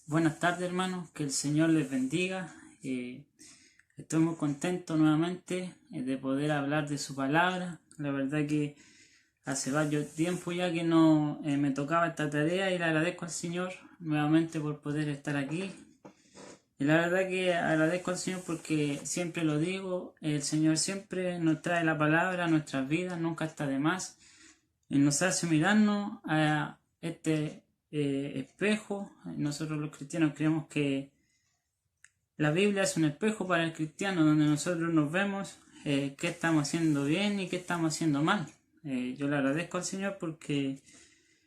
Buenas tardes, hermanos, que el Señor les bendiga. Estoy muy contento nuevamente de poder hablar de su palabra. La verdad que hace varios tiempo ya que no me tocaba esta tarea y le agradezco al Señor nuevamente por poder estar aquí. Y la verdad que agradezco al Señor porque siempre lo digo, el Señor siempre nos trae la palabra a nuestras vidas, nunca está de más. Y nos hace mirarnos a este espejo. Nosotros los cristianos creemos que la Biblia es un espejo para el cristiano donde nosotros nos vemos qué estamos haciendo bien y qué estamos haciendo mal. Yo le agradezco al Señor porque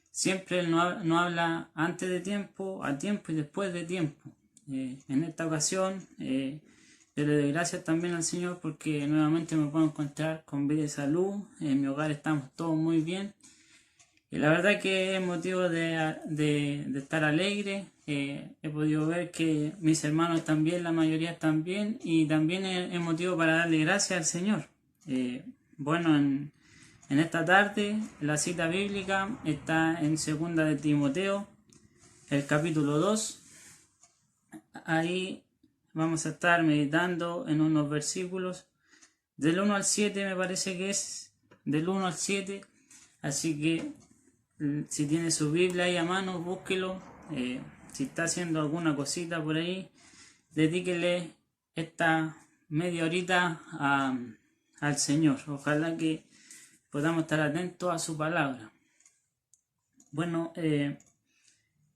siempre Él no habla antes de tiempo, a tiempo y después de tiempo. En esta ocasión yo le doy gracias también al Señor porque nuevamente me puedo encontrar con vida y salud. En mi hogar estamos todos muy bien. Y la verdad que es motivo de estar alegre. He podido ver que mis hermanos también, la mayoría están bien, y también es motivo para darle gracias al Señor. Bueno, en esta tarde la cita bíblica está en 2 de Timoteo, el capítulo 2. Ahí vamos a estar meditando en unos versículos del 1 al 7, me parece que es del 1 al 7. Así que si tiene su Biblia ahí a mano, búsquelo. Si está haciendo alguna cosita por ahí, dedíquele esta media horita al Señor. Ojalá que podamos estar atentos a su palabra. Bueno,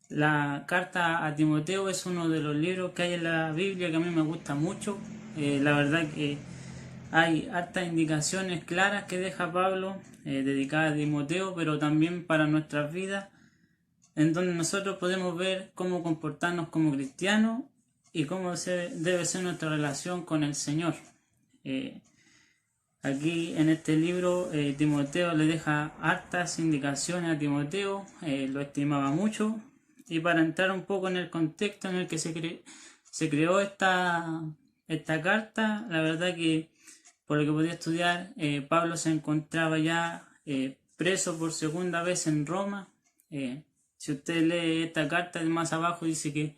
la carta a Timoteo es uno de los libros que hay en la Biblia que a mí me gusta mucho. La verdad que hay hartas indicaciones claras que deja Pablo dedicadas a Timoteo, pero también para nuestras vidas, en donde nosotros podemos ver cómo comportarnos como cristianos y cómo debe ser nuestra relación con el Señor. Aquí en este libro Timoteo le deja hartas indicaciones a Timoteo, lo estimaba mucho, y para entrar un poco en el contexto en el que se creó esta carta, la verdad que por lo que podía estudiar, Pablo se encontraba ya preso por segunda vez en Roma. Si usted lee esta carta, más abajo dice que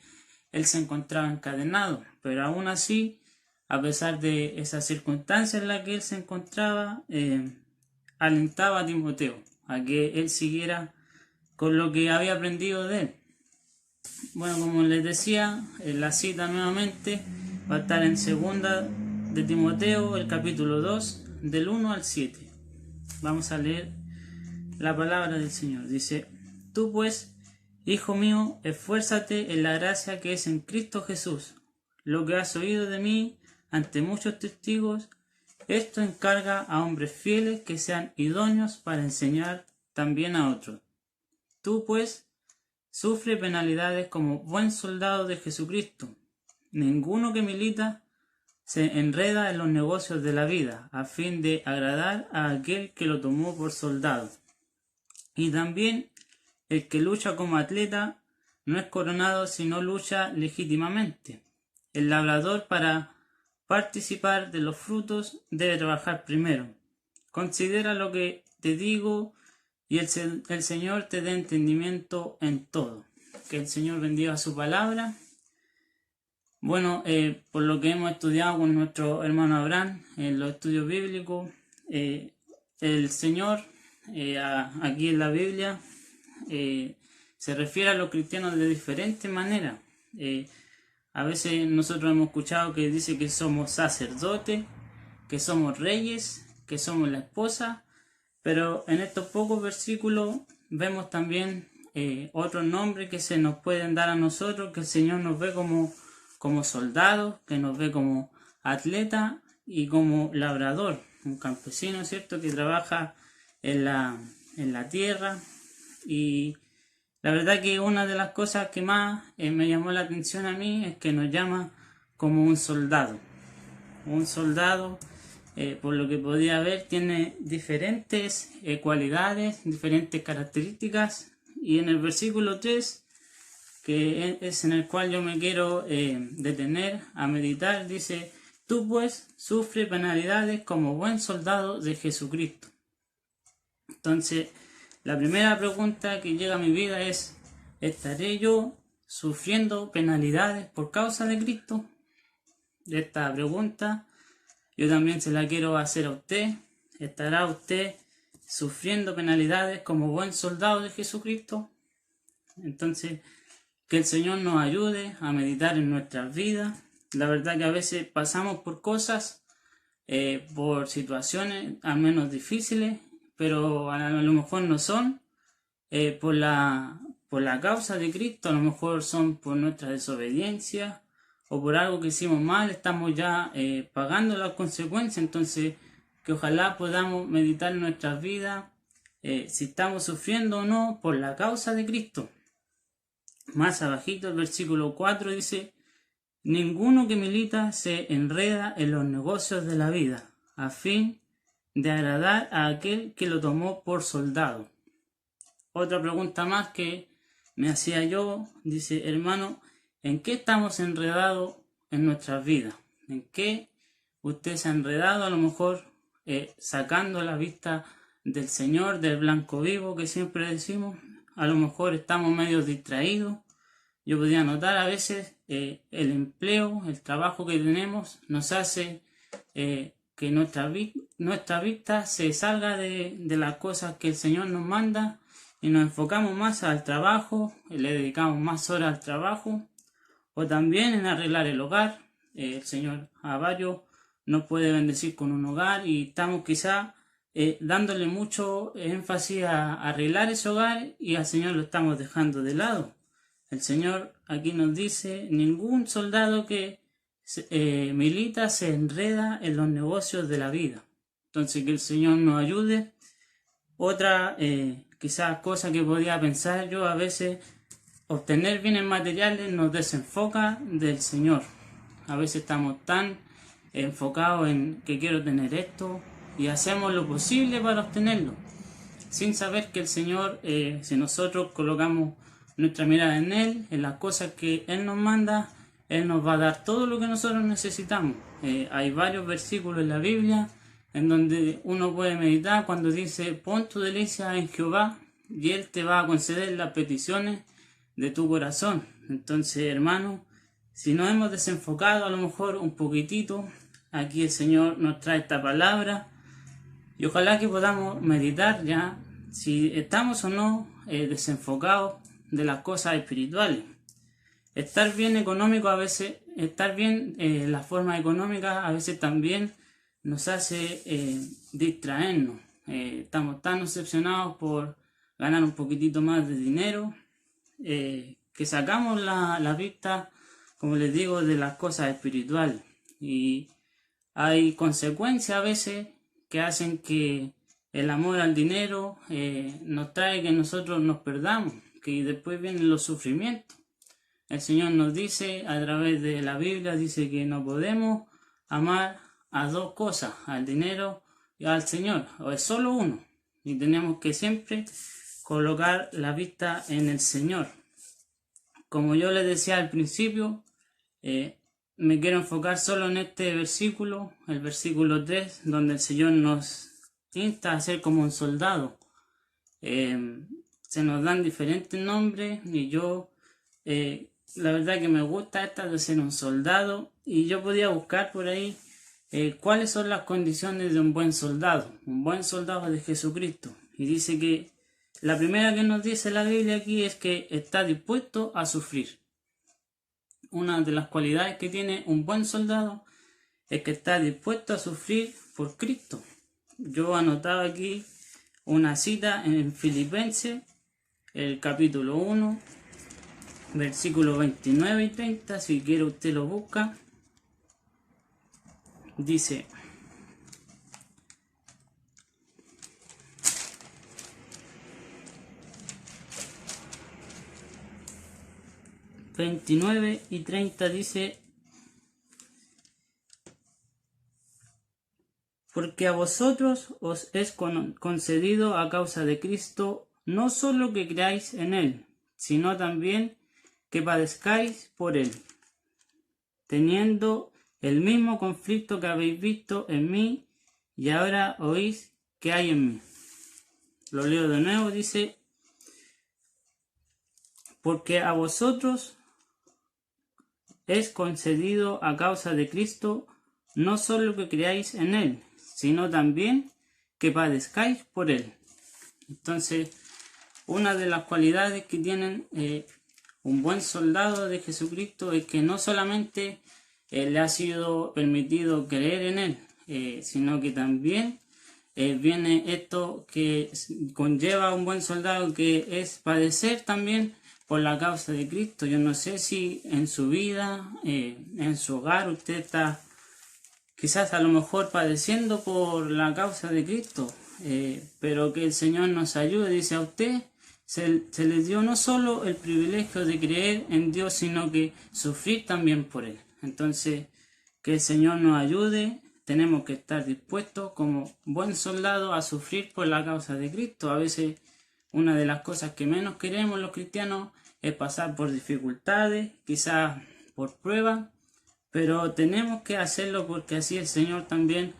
él se encontraba encadenado, pero aún así, a pesar de esas circunstancias en las que él se encontraba, alentaba a Timoteo a que él siguiera con lo que había aprendido de él. Bueno, como les decía, la cita nuevamente va a estar en 2 de Timoteo, el capítulo 2, del 1 al 7. Vamos a leer la palabra del Señor. Dice: Tú pues, hijo mío, esfuérzate en la gracia que es en Cristo Jesús. Lo que has oído de mí ante muchos testigos, esto encarga a hombres fieles que sean idóneos para enseñar también a otros. Tú pues, sufre penalidades como buen soldado de Jesucristo. Ninguno que milita se enreda en los negocios de la vida, a fin de agradar a aquel que lo tomó por soldado. Y también el que lucha como atleta no es coronado si no lucha legítimamente. El labrador, para participar de los frutos, debe trabajar primero. Considera lo que te digo y el Señor te dé entendimiento en todo. Que el Señor bendiga su palabra. Bueno, por lo que hemos estudiado con nuestro hermano Abraham en los estudios bíblicos, el Señor aquí en la Biblia se refiere a los cristianos de diferentes maneras. A veces nosotros hemos escuchado que dice que somos sacerdotes, que somos reyes, que somos la esposa, pero en estos pocos versículos vemos también otros nombres que se nos pueden dar a nosotros, que el Señor nos ve como soldado, que nos ve como atleta y como labrador, un campesino, ¿cierto?, que trabaja en la tierra. Y la verdad que una de las cosas que más me llamó la atención a mí es que nos llama como un soldado. Un soldado, por lo que podía ver, tiene diferentes cualidades, diferentes características, y en el versículo 3, que es en el cual yo me quiero detener a meditar, dice: Tú pues sufre penalidades como buen soldado de Jesucristo. Entonces, la primera pregunta que llega a mi vida es: ¿estaré yo sufriendo penalidades por causa de Cristo? Esta pregunta yo también se la quiero hacer a usted. ¿Estará usted sufriendo penalidades como buen soldado de Jesucristo? Entonces, que el Señor nos ayude a meditar en nuestras vidas. La verdad que a veces pasamos por cosas, por situaciones al menos difíciles, pero a lo mejor no son por la causa de Cristo, a lo mejor son por nuestra desobediencia o por algo que hicimos mal, estamos ya pagando las consecuencias. Entonces, que ojalá podamos meditar en nuestras vidas si estamos sufriendo o no por la causa de Cristo. Más abajito el versículo 4 dice: ninguno que milita se enreda en los negocios de la vida, a fin de agradar a aquel que lo tomó por soldado. Otra pregunta más que me hacía yo, dice: hermano, ¿en qué estamos enredados en nuestras vidas? ¿En qué usted se ha enredado? A lo mejor sacando la vista del Señor, del blanco vivo que siempre decimos. A lo mejor estamos medio distraídos. Yo podía notar a veces el empleo, el trabajo que tenemos nos hace que nuestra vista se salga de las cosas que el Señor nos manda y nos enfocamos más al trabajo, le dedicamos más horas al trabajo, o también en arreglar el hogar. El Señor a varios nos puede bendecir con un hogar y estamos quizá dándole mucho énfasis a arreglar ese hogar y al Señor lo estamos dejando de lado. El Señor aquí nos dice: ningún soldado que milita se enreda en los negocios de la vida. Entonces, que el Señor nos ayude. Otra quizás cosa que podía pensar yo a veces: obtener bienes materiales nos desenfoca del Señor. A veces estamos tan enfocados en que quiero tener esto y hacemos lo posible para obtenerlo, sin saber que el Señor, si nosotros colocamos nuestra mirada en Él, en las cosas que Él nos manda, Él nos va a dar todo lo que nosotros necesitamos. Hay varios versículos en la Biblia en donde uno puede meditar cuando dice: pon tu delicia en Jehová y Él te va a conceder las peticiones de tu corazón. Entonces, hermano, si nos hemos desenfocado a lo mejor un poquitito, aquí el Señor nos trae esta palabra y ojalá que podamos meditar ya si estamos o no desenfocados de las cosas espirituales. Estar bien económico a veces, estar bien la forma económica a veces también nos hace distraernos. Estamos tan obsesionados por ganar un poquitito más de dinero que sacamos la vista, como les digo, de las cosas espirituales. Y hay consecuencias a veces que hacen que el amor al dinero nos trae que nosotros nos perdamos, que después vienen los sufrimientos. El Señor nos dice a través de la Biblia, dice que no podemos amar a dos cosas, al dinero y al Señor, o es solo uno, y tenemos que siempre colocar la vista en el Señor. Como yo les decía al principio, me quiero enfocar solo en este versículo, el versículo 3, donde el Señor nos insta a ser como un soldado. Se nos dan diferentes nombres y yo la verdad que me gusta esta de ser un soldado, y yo podía buscar por ahí cuáles son las condiciones de un buen soldado de Jesucristo. Y dice que la primera que nos dice la Biblia aquí es que está dispuesto a sufrir. Una de las cualidades que tiene un buen soldado es que está dispuesto a sufrir por Cristo. Yo anotaba aquí una cita en Filipenses, el capítulo 1, versículos 29 y 30, si quiere usted lo busca. Dice: 29 y 30 dice: porque a vosotros os es concedido a causa de Cristo no solo que creáis en Él, sino también que padezcáis por Él, teniendo el mismo conflicto que habéis visto en mí y ahora oís que hay en mí. Lo leo de nuevo, dice: porque a vosotros es concedido a causa de Cristo, no solo que creáis en Él, sino también que padezcáis por Él. Entonces, una de las cualidades que tienen un buen soldado de Jesucristo es que no solamente le ha sido permitido creer en Él, sino que también viene esto que conlleva a un buen soldado, que es padecer también por la causa de Cristo. Yo no sé si en su vida, en su hogar, usted está quizás a lo mejor padeciendo por la causa de Cristo, pero que el Señor nos ayude. Dice, a usted se le dio no solo el privilegio de creer en Dios, sino que sufrir también por Él. Entonces, que el Señor nos ayude. Tenemos que estar dispuestos como buen soldado a sufrir por la causa de Cristo. A veces una de las cosas que menos queremos los cristianos es pasar por dificultades, quizás por pruebas, pero tenemos que hacerlo porque así el Señor también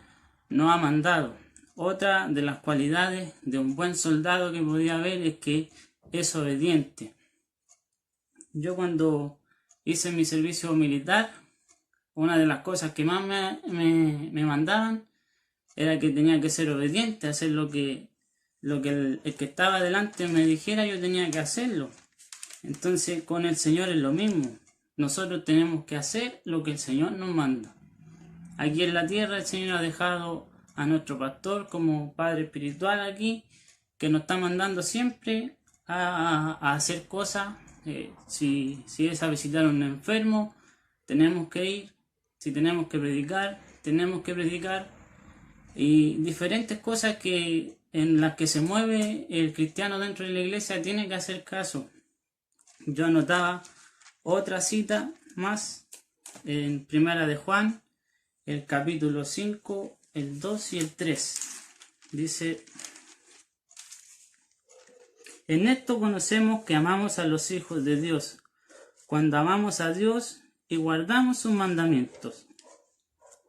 nos ha mandado. Otra de las cualidades de un buen soldado que podía haber es que es obediente. Yo cuando hice mi servicio militar, una de las cosas que más me mandaban era que tenía que ser obediente, hacer lo que el que estaba delante me dijera, yo tenía que hacerlo. Entonces con el Señor es lo mismo. Nosotros tenemos que hacer lo que el Señor nos manda. Aquí en la tierra el Señor ha dejado a nuestro pastor como padre espiritual aquí, que nos está mandando siempre a hacer cosas. Si es a visitar a un enfermo, tenemos que ir. Si tenemos que predicar, tenemos que predicar. Y diferentes cosas en las que se mueve el cristiano dentro de la iglesia tiene que hacer caso. Yo anotaba otra cita más en Primera de Juan, el capítulo 5, el 2 y el 3. Dice: en esto conocemos que amamos a los hijos de Dios, cuando amamos a Dios y guardamos sus mandamientos.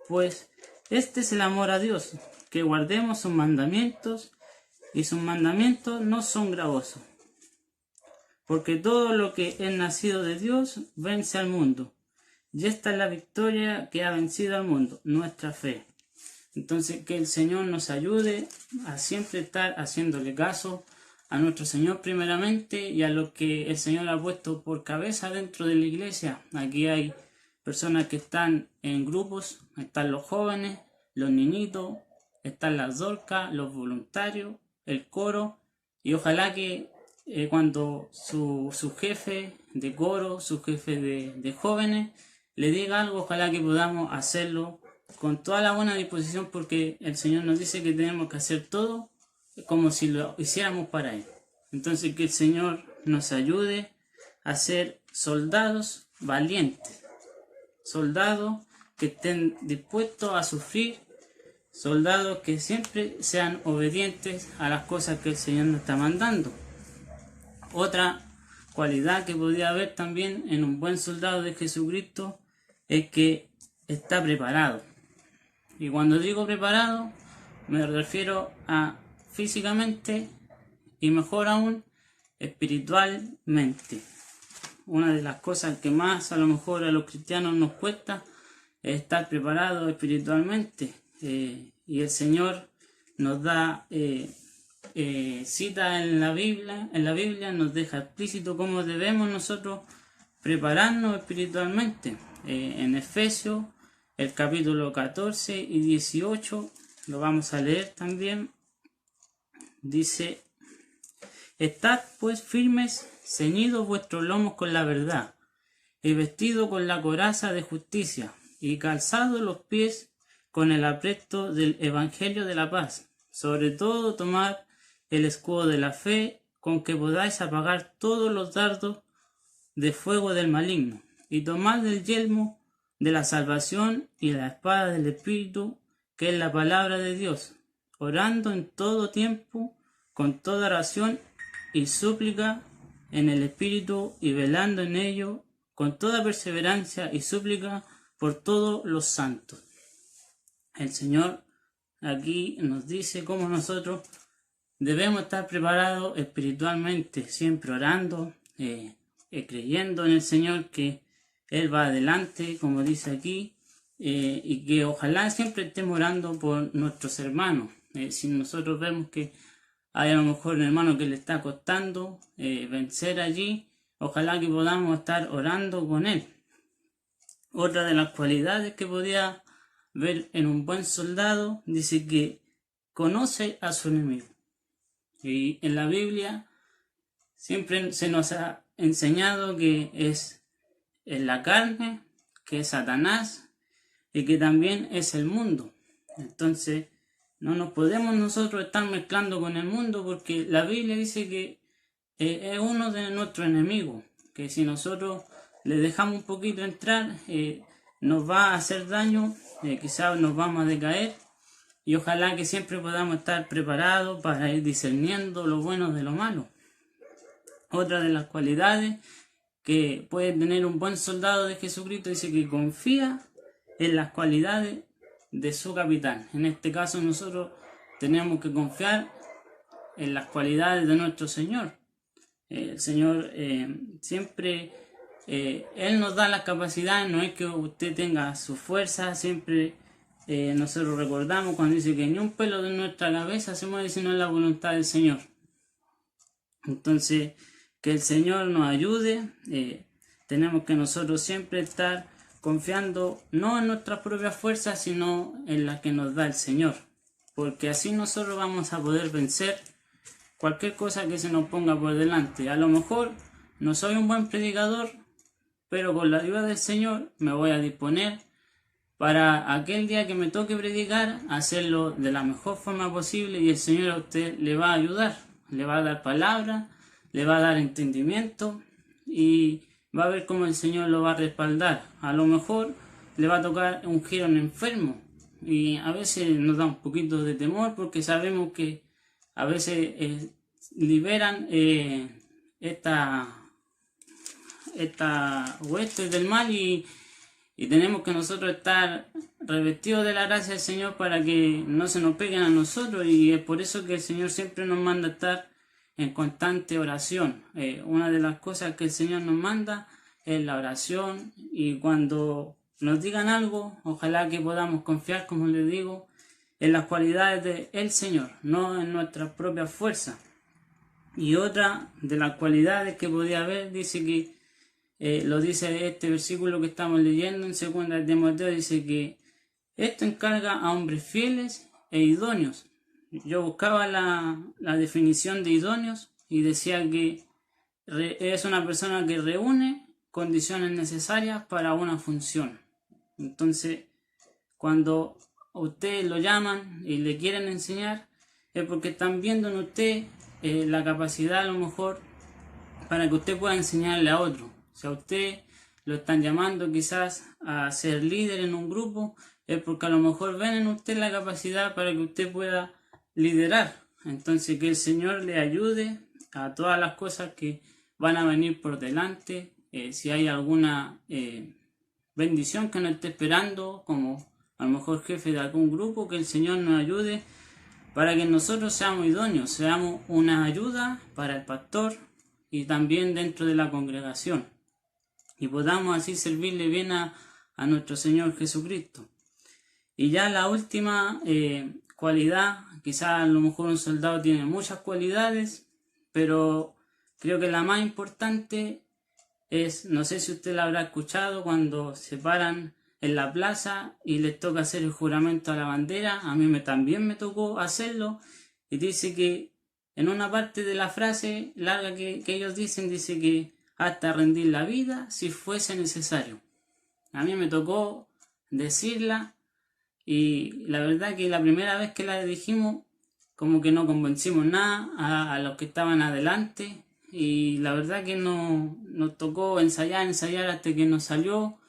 Pues este es el amor a Dios, que guardemos sus mandamientos, y sus mandamientos no son gravosos. Porque todo lo que es nacido de Dios vence al mundo. Y esta es la victoria que ha vencido al mundo, nuestra fe. Entonces, que el Señor nos ayude a siempre estar haciéndole caso a nuestro Señor primeramente y a lo que el Señor ha puesto por cabeza dentro de la iglesia. Aquí hay personas que están en grupos, están los jóvenes, los niñitos, están las dorcas, los voluntarios, el coro, y ojalá que cuando su jefe de coro, su jefe de jóvenes, le diga algo, ojalá que podamos hacerlo con toda la buena disposición, porque el Señor nos dice que tenemos que hacer todo como si lo hiciéramos para Él. Entonces, que el Señor nos ayude a ser soldados valientes, soldados que estén dispuestos a sufrir, soldados que siempre sean obedientes a las cosas que el Señor nos está mandando. Otra cualidad que podría haber también en un buen soldado de Jesucristo es que está preparado. Y cuando digo preparado, me refiero a físicamente y mejor aún espiritualmente. Una de las cosas que más a lo mejor a los cristianos nos cuesta es estar preparados espiritualmente. Y el Señor nos da cita en la Biblia nos deja explícito cómo debemos nosotros prepararnos espiritualmente. En Efesios, el capítulo 14 y 18, lo vamos a leer también. Dice: estad pues firmes, ceñidos vuestros lomos con la verdad, y vestidos con la coraza de justicia, y calzados los pies con el apresto del evangelio de la paz. Sobre todo tomad el escudo de la fe, con que podáis apagar todos los dardos de fuego del maligno, y tomad el yelmo de la salvación y la espada del Espíritu, que es la palabra de Dios, orando en todo tiempo, con toda oración y súplica en el Espíritu, y velando en ello con toda perseverancia y súplica por todos los santos. El Señor aquí nos dice cómo nosotros debemos estar preparados espiritualmente, siempre orando, creyendo en el Señor, que Él va adelante, como dice aquí, y que ojalá siempre estemos orando por nuestros hermanos. Si nosotros vemos que hay a lo mejor un hermano que le está costando vencer allí, ojalá que podamos estar orando con él. Otra de las cualidades que podía ver en un buen soldado, dice que conoce a su enemigo. Y en la Biblia siempre se nos ha enseñado que es en la carne, que es Satanás y que también es el mundo. Entonces no nos podemos nosotros estar mezclando con el mundo, porque la Biblia dice que es uno de nuestros enemigos, que si nosotros le dejamos un poquito entrar, nos va a hacer daño, quizás nos vamos a decaer, y ojalá que siempre podamos estar preparados para ir discerniendo lo bueno de lo malo. Otra de las cualidades que puede tener un buen soldado de Jesucristo, dice que confía en las cualidades de su capitán. En este caso nosotros tenemos que confiar en las cualidades de nuestro Señor. El Señor siempre, Él nos da las capacidades, no es que usted tenga su fuerza, siempre nosotros recordamos cuando dice que ni un pelo de nuestra cabeza se mueve sino en la voluntad del Señor. Entonces, que el Señor nos ayude, tenemos que nosotros siempre estar confiando no en nuestras propias fuerzas, sino en las que nos da el Señor, porque así nosotros vamos a poder vencer cualquier cosa que se nos ponga por delante. A lo mejor no soy un buen predicador, pero con la ayuda del Señor me voy a disponer para aquel día que me toque predicar, hacerlo de la mejor forma posible, y el Señor a usted le va a ayudar, le va a dar palabra, le va a dar entendimiento y va a ver cómo el Señor lo va a respaldar. A lo mejor le va a tocar un giro en enfermo y a veces nos da un poquito de temor, porque sabemos que a veces liberan esta hueste del mal, y tenemos que nosotros estar revestidos de la gracia del Señor para que no se nos peguen a nosotros, y es por eso que el Señor siempre nos manda estar en constante oración. Una de las cosas que el Señor nos manda es la oración, y cuando nos digan algo, ojalá que podamos confiar, como les digo, en las cualidades del Señor, no en nuestras propias fuerzas. Y otra de las cualidades que podía haber, dice que lo dice este versículo que estamos leyendo en 2 de Timoteo, dice que esto encarga a hombres fieles e idóneos. Yo buscaba la definición de idóneos y decía que es una persona que reúne condiciones necesarias para una función. Entonces, cuando a usted lo llaman y le quieren enseñar, es porque están viendo en usted la capacidad a lo mejor para que usted pueda enseñarle a otro. Si a usted lo están llamando quizás a ser líder en un grupo, es porque a lo mejor ven en usted la capacidad para que usted pueda liderar. Entonces, que el Señor le ayude a todas las cosas que van a venir por delante. Si hay alguna bendición que nos esté esperando, como a lo mejor jefe de algún grupo, que el Señor nos ayude para que nosotros seamos idóneos, seamos una ayuda para el pastor y también dentro de la congregación, y podamos así servirle bien a nuestro Señor Jesucristo. Y ya la última cualidad, quizás a lo mejor un soldado tiene muchas cualidades, pero creo que la más importante es, no sé si usted la habrá escuchado, cuando se paran en la plaza y les toca hacer el juramento a la bandera. A mí también me tocó hacerlo, y dice que en una parte de la frase larga que ellos dicen, dice que hasta rendir la vida si fuese necesario. A mí me tocó decirla, y la verdad que la primera vez que la dijimos como que no convencimos nada a los que estaban adelante, y la verdad que nos tocó ensayar hasta que nos salió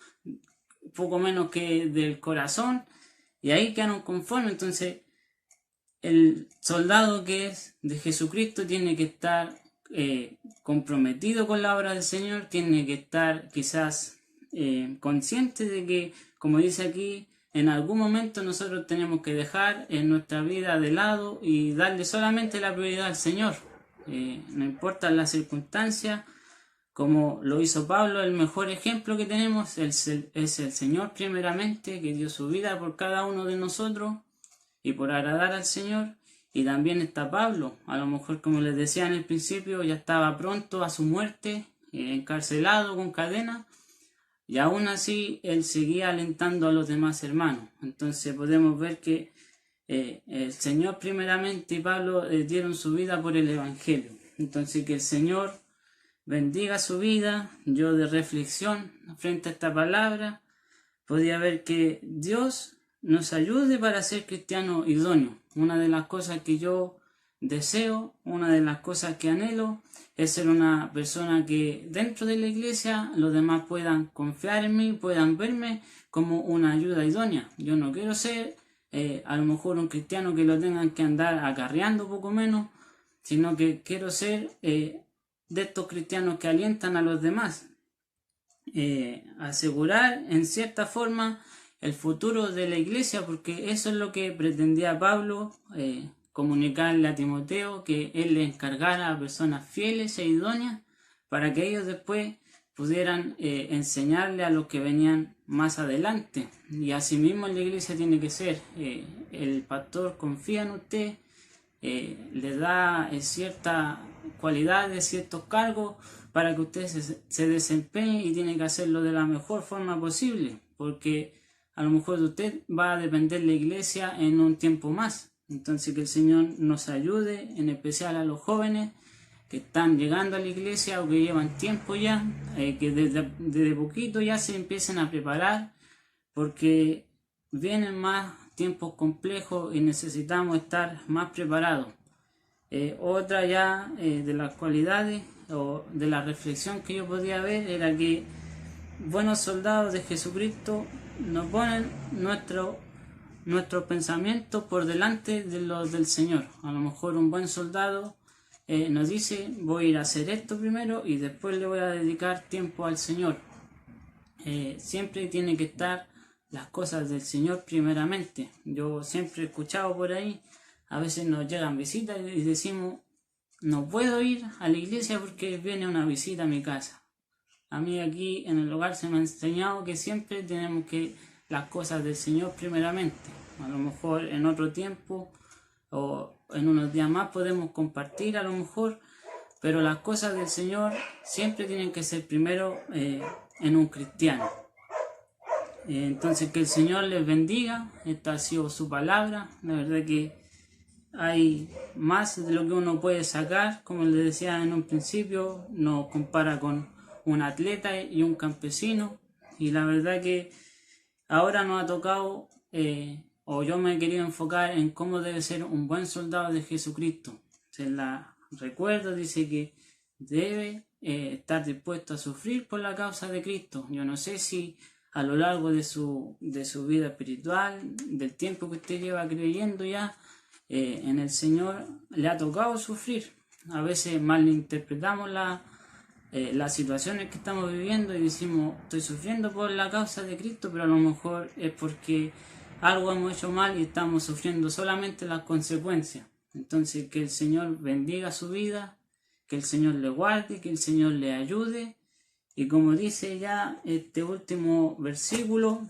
poco menos que del corazón, y ahí quedaron conformes. Entonces el soldado que es de Jesucristo tiene que estar comprometido con la obra del Señor, tiene que estar quizás consciente de que, como dice aquí, en algún momento nosotros tenemos que dejar en nuestra vida de lado y darle solamente la prioridad al Señor. No importa las circunstancias, como lo hizo Pablo. El mejor ejemplo que tenemos es el Señor primeramente, que dio su vida por cada uno de nosotros y por agradar al Señor. Y también está Pablo, a lo mejor como les decía en el principio, ya estaba pronto a su muerte, encarcelado con cadenas, y aún así él seguía alentando a los demás hermanos. Entonces podemos ver que el Señor primeramente y Pablo dieron su vida por el Evangelio. Entonces que el Señor bendiga su vida. Yo de reflexión frente a esta palabra podía ver que Dios nos ayude para ser cristianos idóneos. Una de las cosas que yo deseo, una de las cosas que anhelo es ser una persona que dentro de la iglesia los demás puedan confiar en mí, puedan verme como una ayuda idónea. Yo no quiero ser a lo mejor un cristiano que lo tengan que andar acarreando poco menos, sino que quiero ser de estos cristianos que alientan a los demás. Asegurar en cierta forma el futuro de la iglesia, porque eso es lo que pretendía Pablo, comunicarle a Timoteo, que él le encargara a personas fieles e idóneas para que ellos después pudieran enseñarle a los que venían más adelante. Y asimismo en la iglesia tiene que ser, el pastor confía en usted, le da ciertas cualidades, ciertos cargos para que usted se desempeñe, y tiene que hacerlo de la mejor forma posible, porque a lo mejor de usted va a depender la iglesia en un tiempo más. Entonces que el Señor nos ayude, en especial a los jóvenes que están llegando a la iglesia o que llevan tiempo ya, que desde poquito ya se empiecen a preparar, porque vienen más tiempos complejos y necesitamos estar más preparados. Otra ya de las cualidades o de la reflexión que yo podía ver era que buenos soldados de Jesucristo nos ponen nuestros pensamientos por delante de los del Señor. A lo mejor un buen soldado nos dice: voy a ir a hacer esto primero y después le voy a dedicar tiempo al Señor. Siempre tiene que estar las cosas del Señor primeramente. Yo siempre he escuchado por ahí, a veces nos llegan visitas y decimos: no puedo ir a la iglesia porque viene una visita a mi casa. A mí aquí en el hogar se me ha enseñado que siempre tenemos que las cosas del Señor primeramente. A lo mejor en otro tiempo o en unos días más podemos compartir a lo mejor, pero las cosas del Señor siempre tienen que ser primero en un cristiano. Entonces que el Señor les bendiga. Esta ha sido su palabra. La verdad que hay más de lo que uno puede sacar. Como les decía en un principio, nos compara con un atleta y un campesino, y la verdad que ahora nos ha tocado, o yo me he querido enfocar en cómo debe ser un buen soldado de Jesucristo. Se la recuerdo, dice que debe estar dispuesto a sufrir por la causa de Cristo. Yo no sé si a lo largo de su vida espiritual, del tiempo que usted lleva creyendo ya en el Señor, le ha tocado sufrir. A veces malinterpretamos las situaciones que estamos viviendo y decimos: estoy sufriendo por la causa de Cristo, pero a lo mejor es porque algo hemos hecho mal y estamos sufriendo solamente las consecuencias. Entonces que el Señor bendiga su vida, que el Señor le guarde, que el Señor le ayude. Y como dice ya este último versículo,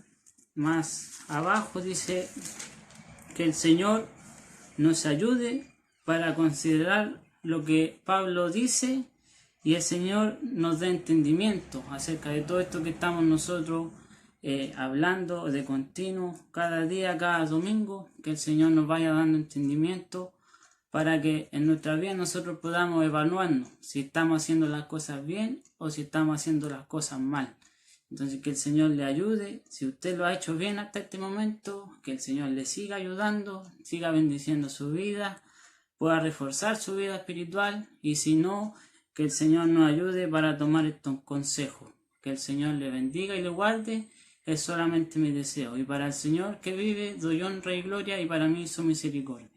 más abajo dice que el Señor nos ayude para considerar lo que Pablo dice, y el Señor nos dé entendimiento acerca de todo esto que estamos nosotros hablando de continuo, cada día, cada domingo. Que el Señor nos vaya dando entendimiento para que en nuestra vida nosotros podamos evaluarnos si estamos haciendo las cosas bien o si estamos haciendo las cosas mal. Entonces que el Señor le ayude. Si usted lo ha hecho bien hasta este momento, que el Señor le siga ayudando, siga bendiciendo su vida, pueda reforzar su vida espiritual, y si no, que el Señor nos ayude para tomar estos consejos. Que el Señor le bendiga y le guarde, es solamente mi deseo. Y para el Señor que vive, doy honra y gloria, y para mí su misericordia.